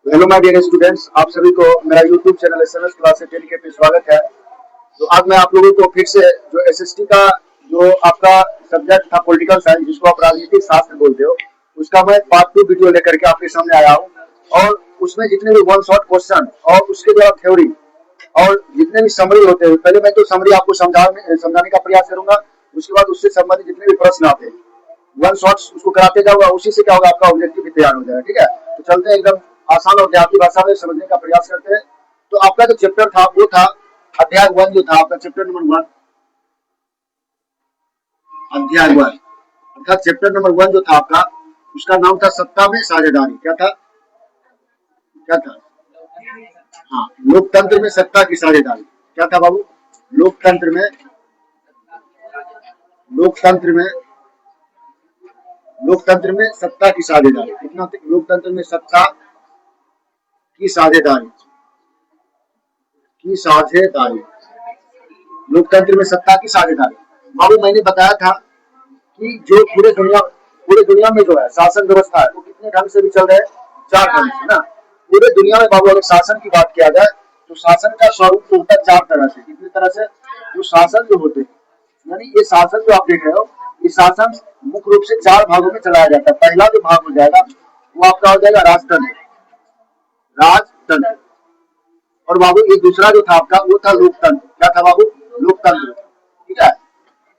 Hello my dear students, आप सभी को मेरा YouTube channel SMS class academy पे स्वागत है। तो आज मैं आप लोगों को फिर से जो एसएसटी का जो आपका सब्जेक्ट था पॉलिटिकल साइंस, जिसको आप राजनीतिक शास्त्र बोलते हो, उसका मैं पार्ट 2 वीडियो लेकर के आपके सामने आया हूँ। और उसमें जितने भी वन शॉट क्वेश्चन और उसके द्वारा थ्योरी और जितने भी समरी होते हैं, पहले मैं तो समरी आपको समझाने का प्रयास करूंगा। उसके बाद उससे संबंधित जितने भी प्रश्न आते हैं वन शॉट्स उसको कराते जाऊंगा। उसी से क्या होगा, आपका ऑब्जेक्टिव भी तैयार हो जाएगा। ठीक है, तो चलते हैं, एकदम आसान और देहाती भाषा में समझने का प्रयास करते हैं। तो आपका जो चैप्टर था वो था अध्याय 1, जो था आपका चैप्टर नंबर 1, अध्याय 1 अर्थात चैप्टर नंबर 1 जो था आपका, उसका नाम था सत्ता में साझेदारी। क्या था? क्या था? हाँ, लोकतंत्र में सत्ता की साझेदारी। क्या था बाबू? लोकतंत्र में लोकतंत्र में लोकतंत्र में सत्ता की साझेदारी। कितना? लोकतंत्र में सत्ता की साझेदारी लोकतंत्र में सत्ता की साझेदारी। बाबू, मैंने बताया था कि जो पूरे दुनिया में जो है शासन व्यवस्था है, वो कितने ढंग से भी चल रहे हैं? 4 ढंग से ना। पूरे दुनिया में बाबू अगर शासन की बात किया जाए तो शासन का स्वरूप तो होता है 4 तरह से। कितनी तरह से? जो शासन जो होते हैं, यानी ये शासन जो आप देख रहे हो, ये शासन मुख्य रूप से 4 भागों में चलाया जाता है। पहला जो भाग हो जाएगा वो आपका हो जाएगा राजतंत्र। और बाबू ये दूसरा जो था आपका वो था लोकतंत्र। क्या था बाबू? लोकतंत्र। ठीक है।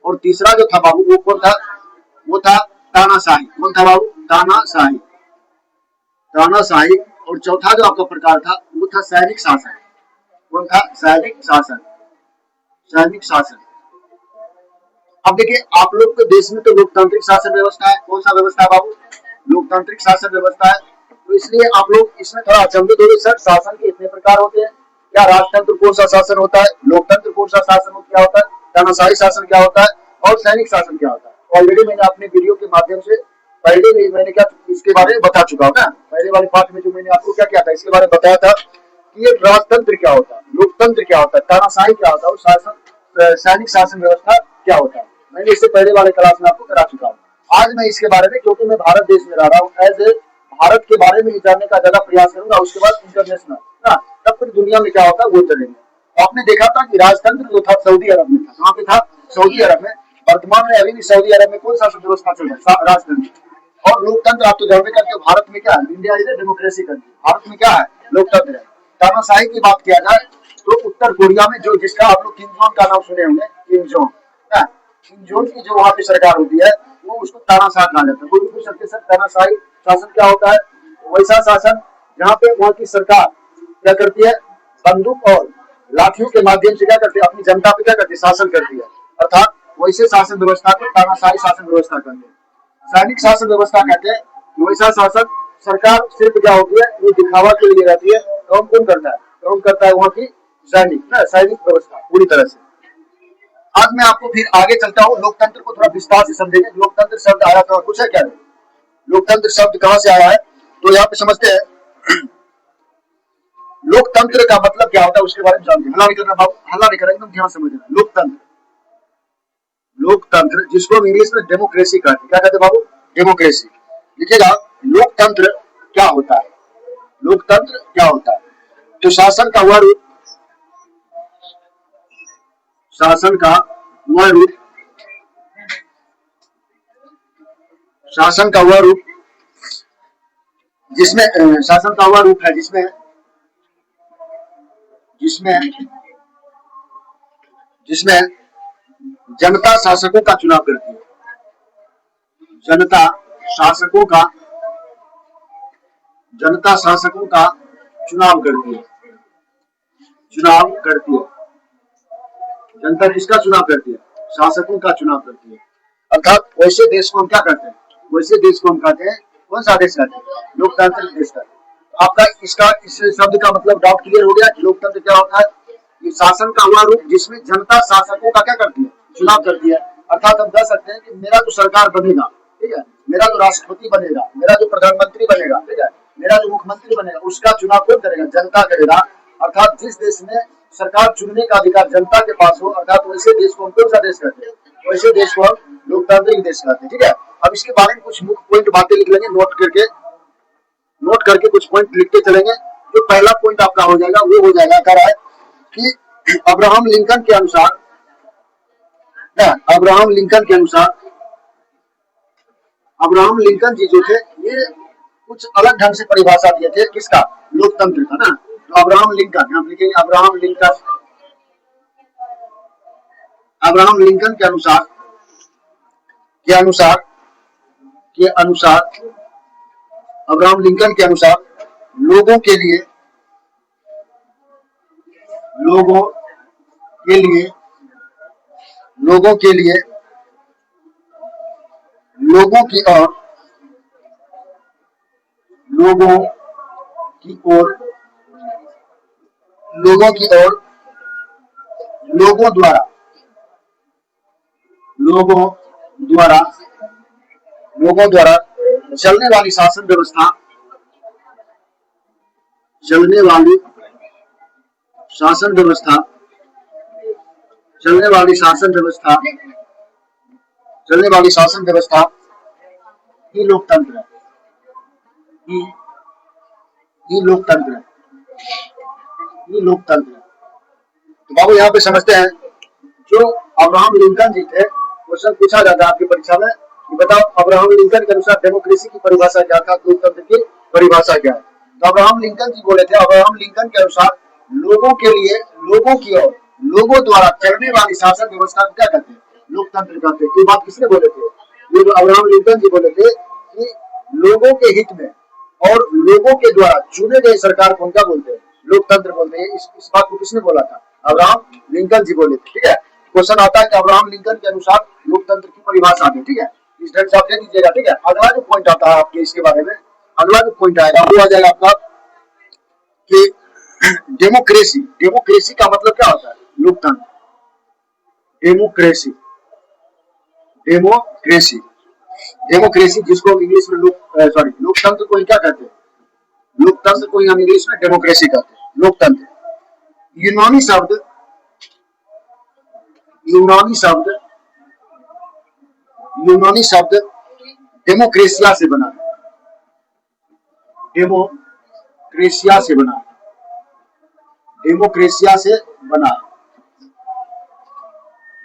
और तीसरा जो था बाबू वो कौन था? वो था तानाशाही। कौन था बाबू? तानाशाही। और चौथा जो आपका प्रकार था वो था सैनिक शासन। कौन था? सैनिक शासन। अब देखिए, आप लोग के देश में तो लोकतांत्रिक शासन व्यवस्था है। कौन सा व्यवस्था है बाबू? लोकतांत्रिक शासन व्यवस्था है। तो इसलिए आप लोग इसमें थोड़ा अचंभित हो गए, सर शासन के इतने प्रकार होते हैं, क्या राजतंत्र कौन सा शासन होता है, लोकतंत्र कौन सा शासन क्या होता है, तानाशाही शासन क्या होता है, और सैनिक शासन क्या होता है। ऑलरेडी मैंने अपने वीडियो के माध्यम से पहले भी मैंने क्या इसके बारे में बता चुका हूँ ना। पहले वाले पार्ट में जो मैंने आपको क्या किया था, इसके बारे में बताया था कि ये राजतंत्र क्या होता है, लोकतंत्र क्या होता है, तानाशाही क्या होता है, और शासन सैनिक शासन व्यवस्था क्या होता है। मैंने इससे पहले वाले क्लास में आपको करा चुका हूँ। आज मैं इसके बारे में, क्योंकि मैं भारत देश में रह रहा हूँ, एज ए भारत के बारे में ही जानने का ज्यादा प्रयास करूंगा। उसके बाद इंटरनेशनल ना, तब फिर दुनिया में क्या होता है वो चलेंगे। आपने देखा था कि राजतंत्र जो था सऊदी अरब में था। कहाँ पे था? सऊदी अरब में। वर्तमान में अभी भी सऊदी अरब में कौन सा व्यवस्था चल रहा है? राजतंत्र। और लोकतंत्र आप तो जानते करते हो, भारत में क्या है? India is a democracy country. Bharat में क्या है? लोकतंत्र है। तानाशाही की बात किया जाए तो उत्तर कोरिया में जो जिसका आप लोग किम जोंग का नाम सुने होंगे, किम जोंग की जो वहां पे सरकार होती है वो उसको तानाशाह कहा जाता है। पूछ सकते सर तानाशाही शासन क्या होता है? वैसा शासन जहाँ पे वहां की सरकार क्या करती है? बंदूक और लाठियों के माध्यम से क्या करती है? अपनी जनता पे क्या करती है? शासन करती है। अर्थात वैसे शासन व्यवस्था को तानाशाही शासन व्यवस्था कहते हैं। सैनिक शासन व्यवस्था कहते हैं वैसा शासन सरकार सिर्फ क्या होती है, वो दिखावा के लिए रहती है। काम कौन करता है? काम करता है वहां की सैनिक व्यवस्था पूरी तरह से। आज मैं आपको फिर आगे चलता हूँ, लोकतंत्र को थोड़ा विस्तार से समझेंगे। लोकतंत्र शब्द आया था, कुछ है क्या? लोकतंत्र शब्द कहाँ से आया है तो यहाँ पे समझते हैं। लोकतंत्र का मतलब क्या होता है उसके बारे में जानते हैं। हल्ला नहीं करना बाबू, हल्ला नहीं करना, एकदम ध्यान समझना। लोकतंत्र जिसको हम इंग्लिश में डेमोक्रेसी कहते हैं। क्या कहते हैं बाबू? डेमोक्रेसी। लिखिएगा, लोकतंत्र क्या होता है? लोकतंत्र क्या होता है? तो शासन का वह रूप शासन का वह रूप शासन का वह रूप जिसमें शासन का वह रूप है जिसमें जिसमें जिसमें जनता शासकों का चुनाव करती है। जनता शासकों का चुनाव करती है। जनता किसका चुनाव करती है? शासकों का चुनाव करती है। अर्थात वैसे देश को हम क्या कहते हैं? वैसे देश को हम कहते हैं, कौन सा देश कहते हैं? लोकतांत्रिक देश कहते हैं। आपका इसका इस शब्द का मतलब डाउट क्लियर हो गया? लोकतंत्र क्या होता है? ये शासन का हुआ रूप जिसमें जनता शासकों का क्या करती है? चुनाव करती है। अर्थात हम कह सकते हैं कि मेरा जो सरकार बनेगा, ठीक है, मेरा जो राष्ट्रपति बनेगा, मेरा जो प्रधानमंत्री बनेगा, ठीक है, मेरा जो मुख्यमंत्री बनेगा, उसका चुनाव कौन करेगा? जनता करेगा। अर्थात जिस देश में सरकार चुनने का अधिकार जनता के पास हो, अर्थात वैसे देश को हम कौन सा देश कहते हैं? वैसे देश को हम लोकतांत्रिक देश कहते हैं। ठीक है, अब इसके बारे में कुछ मुख्य पॉइंट बातें लिख लेंगे, नोट करके कुछ पॉइंट लिखते चलेंगे। जो पहला पॉइंट आपका हो जाएगा वो हो जाएगा, कह रहा है कि अब्राहम लिंकन के अनुसार, अब्राहम लिंकन के अनुसार, अब्राहम लिंकन जी जो थे ये कुछ अलग ढंग से परिभाषा दिए थे किसका, लोकतंत्र का ना। तो अब्राहम लिंकन, आप लिखेंगे अब्राहम लिंकन, अब्राहम लिंकन के अनुसार, के अनुसार, के अनुसार, अब्राहम लिंकन के अनुसार लोगों के लिए, लोगों के लिए, लोगों के लिए, लोगों की ओर, लोगों की ओर, लोगों की ओर, लोगों द्वारा, लोगों द्वारा, लोगों द्वारा चलने वाली शासन व्यवस्था, चलने वाली शासन व्यवस्था, चलने वाली शासन व्यवस्था, चलने वाली शासन व्यवस्था ही लोकतंत्र है, ही लोकतंत्र है, ही लोकतंत्र है। तो बाबू यहाँ पे समझते हैं, जो अब्राहम लिंकन जी थे, क्वेश्चन पूछा जाता है आपकी परीक्षा में कि बताओ अब्राहम लिंकन के अनुसार डेमोक्रेसी की परिभाषा क्या था, लोकतंत्र की परिभाषा क्या है। तो अब्राहम लिंकन जी बोले थे, अब्राहम लिंकन के अनुसार लोगों के लिए, लोगों की ओर, लोगों द्वारा चलने वाली शासन व्यवस्था को क्या कहते हैं, लोकतंत्र कहते हैं। ये बात किसने बोले थे, ये जो अब्राहम लिंकन जी बोले थे कि लोगों के हित में और लोगों के द्वारा चुने गए सरकार को क्या बोलते हैं, लोकतंत्र बोलते हैं। इस बात को किसने बोला था, अब्राहम लिंकन जी बोले थे। ठीक है, क्वेश्चन आता है कि अब्राहम लिंकन के अनुसार लोकतंत्र की परिभाषा है। ठीक है, इस ढंग से आप दे दीजिएगा। ठीक है, अगला जो पॉइंट आता है आपके इसके बारे में, अगला जो पॉइंट आएगा वो आ जाएगा आपका कि डेमोक्रेसी, डेमोक्रेसी का मतलब क्या होता है, लोकतंत्र, डेमोक्रेसी, डेमोक्रेसी, डेमोक्रेसी जिसको इंग्लिश में लोकतंत्र को क्या कहते हैं, लोकतंत्र को हम इंग्लिश में डेमोक्रेसी कहते हैं, लोकतंत्र। यूनानी शब्द, यूनानी शब्द, यूनानी शब्द डेमोक्रेसिया से बना है, डेमोक्रेसिया से बना, डेमोक्रेसिया से बना,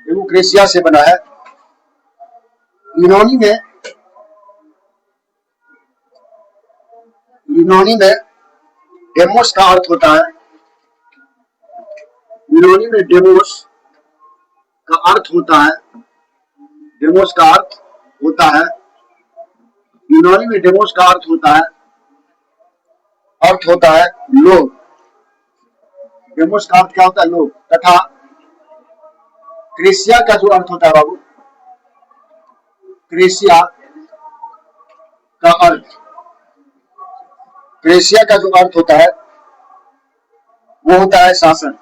डेमोक्रेसिया से बना है। यूनानी में, यूनानी में डेमोस का अर्थ होता है, यूनानी में डेमोस का अर्थ होता है, डेमोस का अर्थ होता है, यूनानी में डेमोस का अर्थ होता है, अर्थ होता है लोग। डेमोस का अर्थ क्या होता है, लोग। तथा क्रेसिया का जो अर्थ होता है बाबू, क्रेसिया का अर्थ, क्रेसिया का जो अर्थ होता है वो होता है शासन।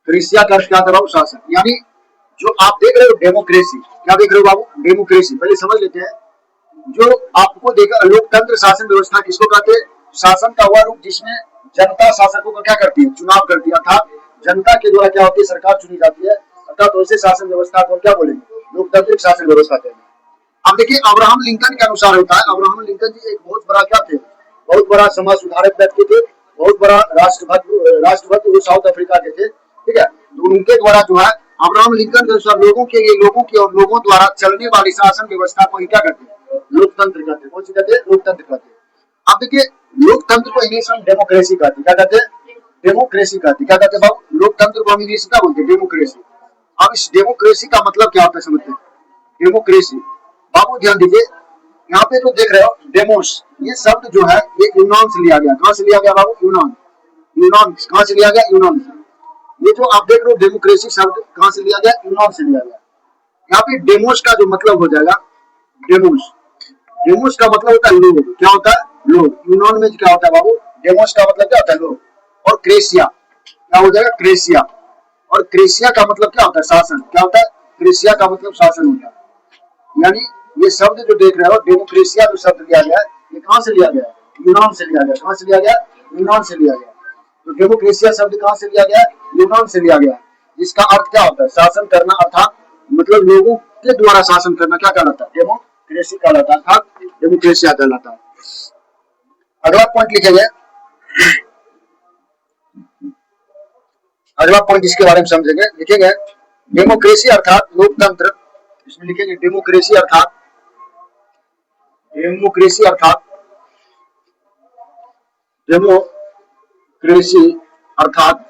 क्रेसिया का अर्थ क्या होता है बाबू, शासन। यानी जो आप देख रहे हो डेमोक्रेसी, क्या देख रहे हो बाबू, डेमोक्रेसी। पहले समझ लेते हैं, जो आपको देखा लोकतंत्र शासन व्यवस्था किसको कहते हैं, शासन का वह रूप जिसमें जनता शासकों को क्या करती है, चुनाव करती है, अर्थात जनता के द्वारा क्या होती है, सरकार चुनी जाती है, अर्थात वैसे शासन व्यवस्था को क्या बोलेंगे, लोकतांत्रिक शासन व्यवस्था कहते हैं। अब देखिए अब्राहम लिंकन के अनुसार होता है, अब्राहम लिंकन जी एक बहुत बड़ा क्या थे, बहुत बड़ा समाज सुधारक व्यक्ति थे, बहुत बड़ा राष्ट्रभक्त वो साउथ अफ्रीका के थे। ठीक है, तो उनके द्वारा जो है अब्राहम लिंकन के अनुसार लोगों के लिए, लोगों की और लोगों द्वारा चलने वाली शासन व्यवस्था को ही क्या कहते हैं, लोकतंत्र कहते हैं। कौन सी कहते हैं, लोकतंत्र कहते हैं। अब देखिए लोकतंत्र को इंग्लिश में डेमोक्रेसी कहते हैं, क्या कहते हैं, डेमोक्रेसी कहते हैं। क्या कहते हैं बाबू, लोकतंत्र को हम इंग्लिश में क्या बोलते हैं, डेमोक्रेसी। अब इस डेमोक्रेसी का मतलब क्या होता है समझते हैं, डेमोक्रेसी। बाबू ध्यान दीजिए, यहाँ पे जो देख रहे हो डेमोस, ये शब्द जो है ये यूनान से लिया गया। कहां से लिया गया बाबू, यूनान, यूनान कहां से लिया गया, यूनान से। ये जो आप देख रहे हो डेमोक्रेसी शब्द कहां से लिया गया, यूनान से लिया गया। यहाँ पे डेमोस का जो मतलब हो जाएगा, डेमोस, डेमोस का मतलब होता है लोग। क्या होता है, लोग। यूनान में क्या होता है बाबू, डेमोस का मतलब क्या होता है, लोग। और क्रेसिया क्या हो जाएगा, क्रेसिया। और क्रेसिया का मतलब क्या होता है, शासन। क्या होता है, क्रेसिया का मतलब शासन होता है। यानी ये शब्द जो देख रहे हो डेमोक्रेसिया जो शब्द लिया गया है, ये कहां से लिया गया, यूनान से लिया गया। कहां से लिया गया, यूनान से लिया गया। तो डेमोक्रेसिया शब्द कहां से लिया गया, यूनान से लिया गया। जिसका अर्थ क्या होता है, शासन करना, अर्थात मतलब लोगों के द्वारा शासन करना क्या कहलाता है, डेमोक्रेसी कहलाता है, अर्थात डेमोक्रेसिया कहलाता है। अगला पॉइंट लिखेंगे, अगला पॉइंट इसके बारे में समझेंगे, लिखेंगे डेमोक्रेसी अर्थात लोकतंत्र। इसमें लिखेंगे डेमोक्रेसी अर्थात, डेमोक्रेसी अर्थात, डेमोक्रेसी अर्थात,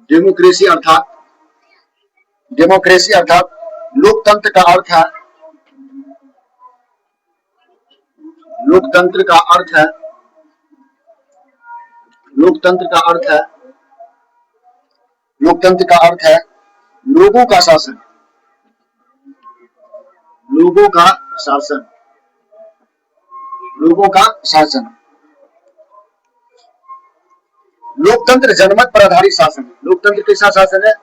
डेमोक्रेसी अर्थात, डेमोक्रेसी अर्थात लोकतंत्र का अर्थ है, लोकतंत्र का अर्थ है, लोकतंत्र का अर्थ है, लोकतंत्र का अर्थ है लोगों का शासन, लोगों का शासन, लोगों का शासन। लोकतंत्र जनमत पर आधारित शासन है। लोकतंत्र कैसा शासन है?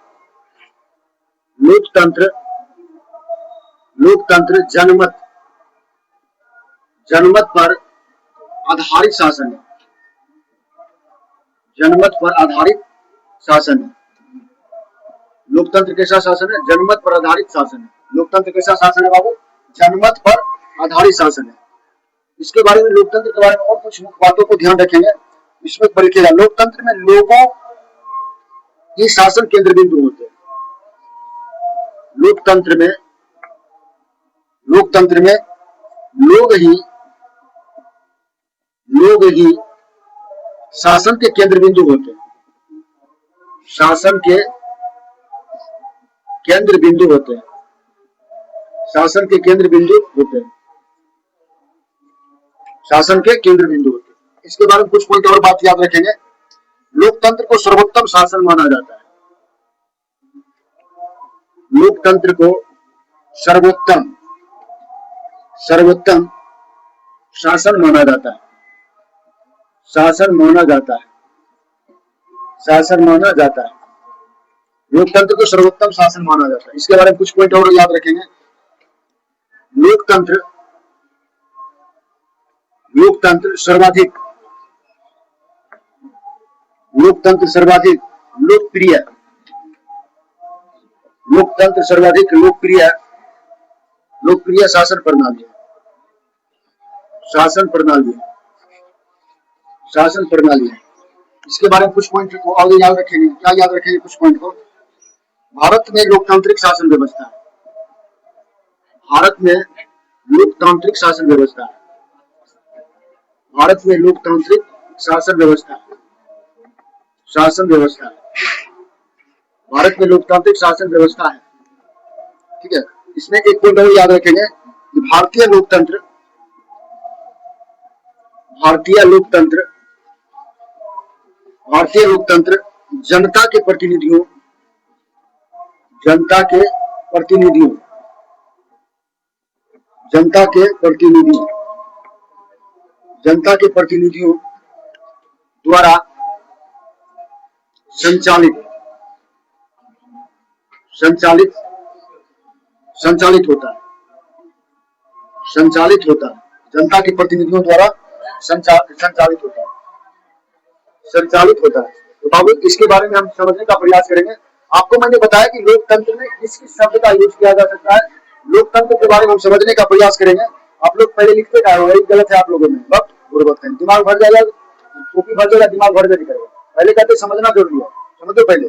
लोकतंत्र, लोकतंत्र जनमत, जनमत पर आधारित शासन है, जनमत पर आधारित शासन है। लोकतंत्र कैसा शासन है? जनमत पर आधारित शासन है। लोकतंत्र कैसा शासन है बाबू? जनमत पर आधारित शासन है। इसके बारे में, लोकतंत्र के बारे में और कुछ मुख्य बातों को ध्यान रखेंगे। इसमें लिखिएगा, लोकतंत्र में लोगों ही शासन केंद्र बिंदु होते हैं। लोकतंत्र में, लोकतंत्र में लोग ही शासन के केंद्र बिंदु होते हैं, शासन के केंद्र बिंदु होते हैं, शासन के केंद्र बिंदु होते हैं, शासन के केंद्र बिंदु होते हैं। इसके बारे में कुछ पॉइंट और बात याद रखेंगे। लोकतंत्र को सर्वोत्तम शासन माना जाता है, लोकतंत्र को सर्वोत्तम, सर्वोत्तम शासन माना जाता है, शासन माना जाता है, शासन माना जाता है। लोकतंत्र को सर्वोत्तम शासन माना जाता है। इसके बारे में कुछ पॉइंट और याद रखेंगे। लोकतंत्र, लोकतंत्र सर्वाधिक, लोकतंत्र सर्वाधिक लोकप्रिय, लोकतंत्र सर्वाधिक लोकप्रिय, लोकप्रिय शासन प्रणाली है, शासन प्रणाली है, शासन प्रणाली है। इसके बारे में कुछ पॉइंट को आगे याद रखेंगे। क्या याद रखेंगे? कुछ पॉइंट को। भारत में लोकतांत्रिक शासन व्यवस्था है, भारत में लोकतांत्रिक शासन व्यवस्था है, भारत में लोकतांत्रिक शासन व्यवस्था है, शासन व्यवस्था है, भारत में लोकतांत्रिक शासन व्यवस्था है। ठीक है, इसमें एक पॉइंट और याद रखेंगे कि भारतीय लोकतंत्र, भारतीय लोकतंत्र, भारतीय लोकतंत्र जनता के प्रतिनिधियों, जनता के प्रतिनिधियों, जनता के प्रतिनिधियों, जनता के प्रतिनिधियों द्वारा संचालित, संचालित, संचालित होता है, संचालित होता है, जनता के प्रतिनिधियों द्वारा संचालित होता है, संचालित होता है। तो बाबू इसके बारे में हम समझने का प्रयास करेंगे। आपको मैंने बताया कि लोकतंत्र में किस किस शब्द का यूज किया जा सकता है। लोकतंत्र के बारे में हम समझने का प्रयास करेंगे। आप लोग पहले लिखते क्या हो, वही गलत है आप लोगों में, वक्त गुर्बत है, दिमाग भर जाएगा, कॉपी भर जाएगा, दिमाग भर जाएगा। पहले कहते समझना जरूरी है, समझो, पहले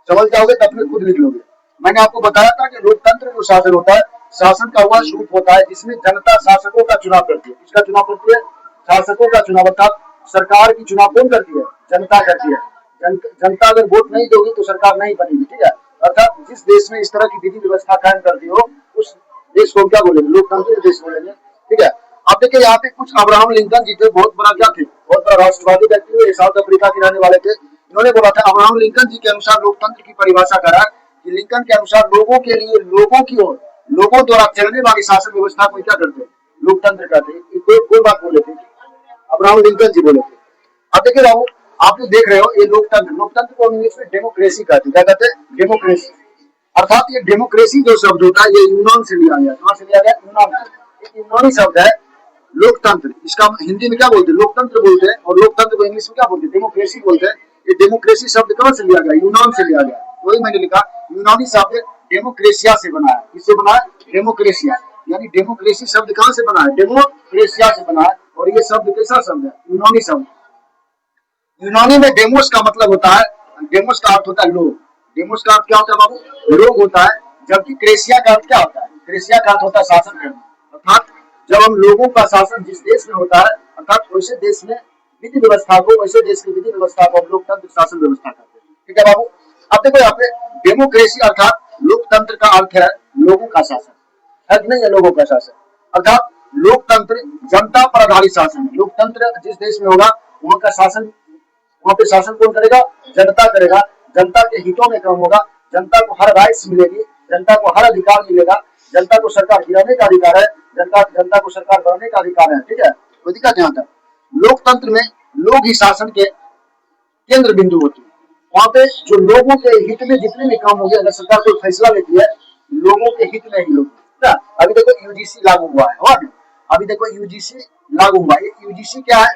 समझ जाओगे तब फिर खुद लिख लोगे। मैंने आपको बताया था कि लोकतंत्र जो शासन होता है, शासन का वह स्वरूप होता है जिसमें जनता शासकों का चुनाव करती है। किसका चुनाव करती है? शासकों का चुनाव, अर्थात सरकार की चुनाव कौन करती है? जनता करती है। जनता अगर वोट नहीं दोगी तो सरकार नहीं बनेगी। ठीक है, अर्थात जिस देश में इस तरह की विधि व्यवस्था कायम करती हो उस देश को क्या बोलेंगे? लोकतांत्रिक देश बोलेंगे। ठीक है, आप देखिए यहाँ पे कुछ अब्राहम लिंकन जी थे, बहुत बड़ा क्या थे, बहुत बड़ा राष्ट्रवादी व्यक्ति थे, साउथ अफ्रीका के रहने वाले थे। इन्होंने बोला था, अब्राहम लिंकन जी के अनुसार लोकतंत्र की परिभाषा करा कि लिंकन के अनुसार लोगों के लिए, लोगों की ओर, लोगों द्वारा चलने वाली शासन व्यवस्था को क्या करते? लोकतंत्र कहते हैं। कोई बात बोले थे, अब्राहम लिंकन जी बोले थे। अब देखिए बाबू, आप जो देख रहे हो ये लोकतंत्र, लोकतंत्र को इंग्लिश में डेमोक्रेसी कहते हैं। क्या कहते हैं? डेमोक्रेसी। अर्थात ये डेमोक्रेसी जो शब्द होता है ये यूनान से लिया गया। कहां से लिया गया? यूनान से। एक यूनानी शब्द है लोकतंत्र, इसका हिंदी में क्या बोलते हैं? लोकतंत्र बोलते हैं, और लोकतंत्र को इंग्लिश में क्या बोलते हैं? डेमोक्रेसी बोलते हैं। ये डेमोक्रेसी शब्द कहां से लिया गया? यूनान से लिया गया। वही मैंने लिखा, यूनानी शब्द डेमोक्रेसिया से बना है। किससे बना है? डेमोक्रेसिया। यानी डेमोक्रेसी शब्द कहाँ से बना है? डेमोक्रेसिया से बना है। और ये शब्द कैसा शब्द है? यूनानी शब्द। यूनानी में डेमोस का मतलब होता है, डेमोस का अर्थ होता है लोग। डेमोस का अर्थ क्या होता है बाबू? लोग होता है। जबकि क्रेसिया का अर्थ क्या होता है? क्रेसिया का अर्थ होता है शासन करना। अर्थात जब हम लोगों का शासन जिस देश में होता है, अर्थात वैसे देश में विधि व्यवस्था को, वैसे देश की विधि व्यवस्था को हम लोकतंत्र शासन व्यवस्था कहते हैं। ठीक है बाबू? अब देखो यहाँ पे डेमोक्रेसी अर्थात लोकतंत्र का अर्थ है लोगों का शासन, है कि नहीं है? लोगों का शासन अर्थात लोकतंत्र जनता पर आधारित शासन है। लोकतंत्र जिस देश में होगा वहां का शासन, वहां पे शासन कौन करेगा? जनता करेगा। जनता के हितों में काम होगा, जनता को हर राइट्स मिलेगी, जनता को हर अधिकार मिलेगा, जनता को सरकार गिराने का अधिकार है, जनता को सरकार बनाने का अधिकार है। ठीक है, कोई दिक्कत यहाँ तक। लोकतंत्र में लोग ही शासन के केंद्र बिंदु होते हैं। वहां पे जो लोगों के हित में जितने भी काम होंगे, अगर सरकार कोई फैसला लेती है लोगों के हित में ही लोग ना। अभी देखो यूजीसी लागू हुआ है, अभी देखो यूजीसी लागू हुआ। ये यूजीसी क्या है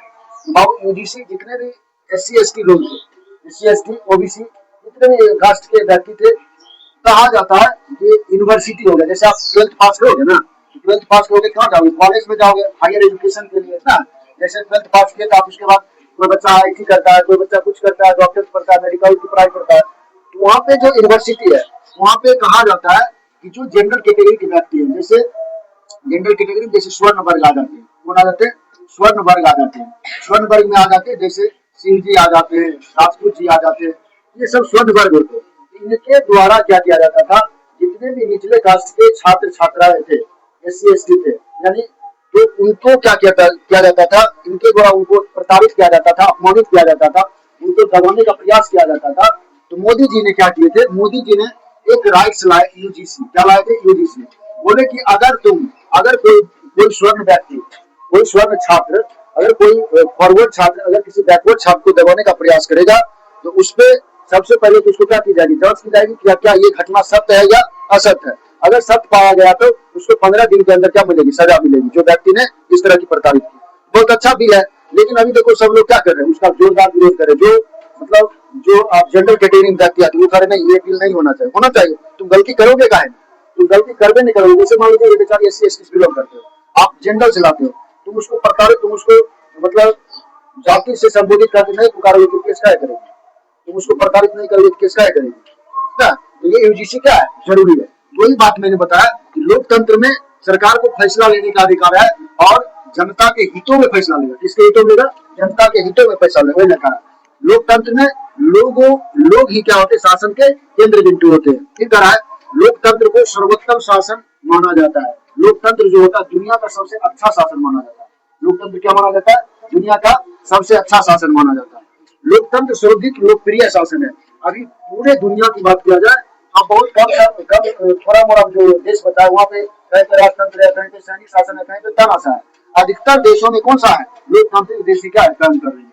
बाबू? यूजीसी जितने भी SC ST लोग थे, SC ST OBC जितने भी कास्ट के व्यक्ति थे, कहा जाता है कि यूनिवर्सिटी हो गया। जैसे आप 12th पास करोगे ना, 12th पास करोगे कहाँ जाओगे? कॉलेज में जाओगे हायर एजुकेशन के लिए ना। जैसे 12th पास किया तो आप उसके बाद कोई बच्चा IT करता है, कोई बच्चा कुछ करता है, डॉक्टर पढ़ता है, मेडिकल की पढ़ाई करता है। तो वहाँ पे जो यूनिवर्सिटी है वहाँ पे कहा जाता है कि जो जनरल कैटेगरी के व्यक्ति है, जैसे जनरल कैटेगरी जैसे स्वर्ण वर्ग आ जाते हैं, कौन आ जाते हैं? स्वर्ण वर्ग आ जाते हैं। स्वर्ण वर्ग में आ जाते हैं जैसे सिंह जी आ जाते हैं, राजपूत जी आ जाते हैं, ये सब स्वर्ण वर्ग होते हैं। इनके द्वारा क्या किया जाता था? जितने भी निचले कास्ट के छात्र छात्राएं थे, SC ST थे, यानी तो उनको क्या किया जाता था? इनके द्वारा उनको प्रताड़ित किया जाता था, अपमानित किया जाता था, उनको दबाने का प्रयास किया जाता था। तो मोदी जी ने क्या किए थे? मोदी जी ने एक राइट्स लाए, यूजीसी। क्या लाए थे? यूजीसी। बोले कि अगर कोई स्वर्ण व्यक्ति, कोई स्वर्ण छात्र, अगर कोई फॉरवर्ड छात्र अगर किसी बैकवर्ड छात्र को दबाने का प्रयास करेगा तो उस पर सबसे पहले तो उसको क्या की जाएगी? जांच की जाएगी कि क्या ये घटना सत्य है या असत्य है। अगर सत्य पाया गया तो उसको 15 दिन के अंदर क्या मिलेगी? सजा मिलेगी, जो व्यक्ति ने इस तरह की प्रताड़ित की। बहुत अच्छा बिल है, लेकिन अभी देखो सब लोग क्या कर रहे हैं? उसका जोरदार विरोध कर रहे हैं। मतलब जो आप जनरल कैटेगरी में व्यक्ति आते हैं वो कह रहे नहीं, ये बिल नहीं होना चाहिए। होना चाहिए। तुम गलती करोगे काहे? तुम गलती करबे नहीं करोगे। जैसे मान लीजिए ये बेचारे SC ST बिलोंग करते हो, आप जनरल चलाते हो, तुम उसको प्रताड़ित, तुम उसको मतलब जाति से संबोधित करके नहीं पुकारोगे तो केस क्या करेगी? तुम उसको प्रताड़ित नहीं करोगे तो केस क्या करेगी ना। तो ये यूजीसी क्या है? जरूरी है। वही बात मैंने बताया कि लोकतंत्र में सरकार को फैसला लेने का अधिकार है और जनता के हितों में फैसला लेगा। किसके हितों में लेगा? जनता के हितों में फैसला लेगा। वही लिखा है लोकतंत्र में लोग ही क्या होते हैं? शासन के केंद्र बिंदु होते हैं। ठीक कह रहा है। लोकतंत्र को सर्वोत्तम शासन माना जाता है। लोकतंत्र जो होता है दुनिया का सबसे अच्छा शासन माना जाता है। लोकतंत्र क्या माना जाता है? दुनिया का सबसे अच्छा शासन माना जाता है। लोकतंत्र सर्वाधिक लोकप्रिय शासन है। अभी पूरे दुनिया की बात किया जाए, अब बहुत कम थोड़ा मोड़ा जो देश बचा है वहाँ पे कहीं पे राजतंत्र है, कहीं पे सैनिक शासन है, कहीं पे तानाशाह है। अधिकतर देशों में कौन सा है? लोकतांत्रिक देश क्या है? काम कर रही है।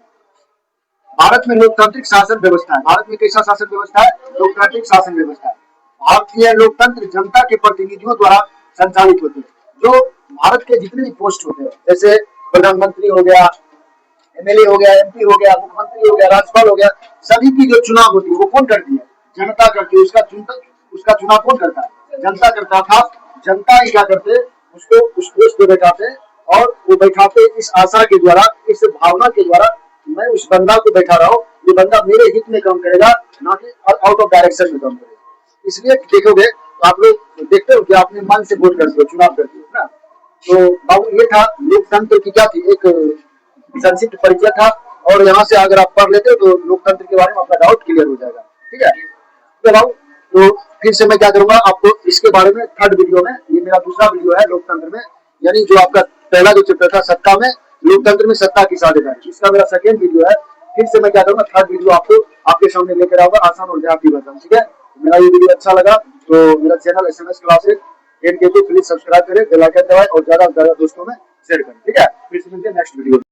भारत में लोकतांत्रिक शासन व्यवस्था है। भारत में कैसा शासन व्यवस्था है? लोकतांत्रिक शासन व्यवस्था है। भारतीय लोकतंत्र जनता के प्रतिनिधियों द्वारा संचालित होते हैं। जो भारत के जितने भी पोस्ट होते हैं, जैसे प्रधानमंत्री हो गया, MLA हो गया, MP हो गया, मुख्यमंत्री हो गया, राज्यपाल हो गया, सभी की जो चुनाव होती है वो कौन करती है? जनता करती है। उसका चुनाव कौन करता है? जनता करता था। जनता ही क्या करते? उसको उस पोस्ट पे बैठाते और वो बैठाते इस आशा के द्वारा, इस भावना के द्वारा, मैं उस बंदा को बैठा रहा हूँ, ये बंदा मेरे हित में काम करेगा, ना कि आउट ऑफ डायरेक्शन में काम करेगा। इसलिए देखोगे तो आप लोग देखते हो कि अपने मन से वोट करते हो, चुनाव करते हो ना। तो बाबू ये था लोकतंत्र की क्या थी? एक संक्षिप्त परिचय था। और यहाँ से अगर आप पढ़ लेते हो तो लोकतंत्र के बारे में आपका डाउट क्लियर हो जाएगा। ठीक है तो बाबू, तो फिर से मैं क्या करूंगा आपको इसके बारे में थर्ड वीडियो में, ये मेरा दूसरा वीडियो है लोकतंत्र में, यानी जो आपका पहला जो चैप्टर था सत्ता में, लोकतंत्र में सत्ता की साझेदारी, इसका मेरा सेकेंड वीडियो है। फिर से मैं क्या करूंगा थर्ड वीडियो आपको आपके सामने लेकर आऊंगा आसान और देहाती भाषा में। ठीक है, मेरा ये वीडियो अच्छा लगा तो मेरा channel SMS classes please subscribe करें, बेल आइकन दबाएं और ज्यादा से ज्यादा दोस्तों में शेयर करें। ठीक है, फिर से मिलते हैं नेक्स्ट वीडियो।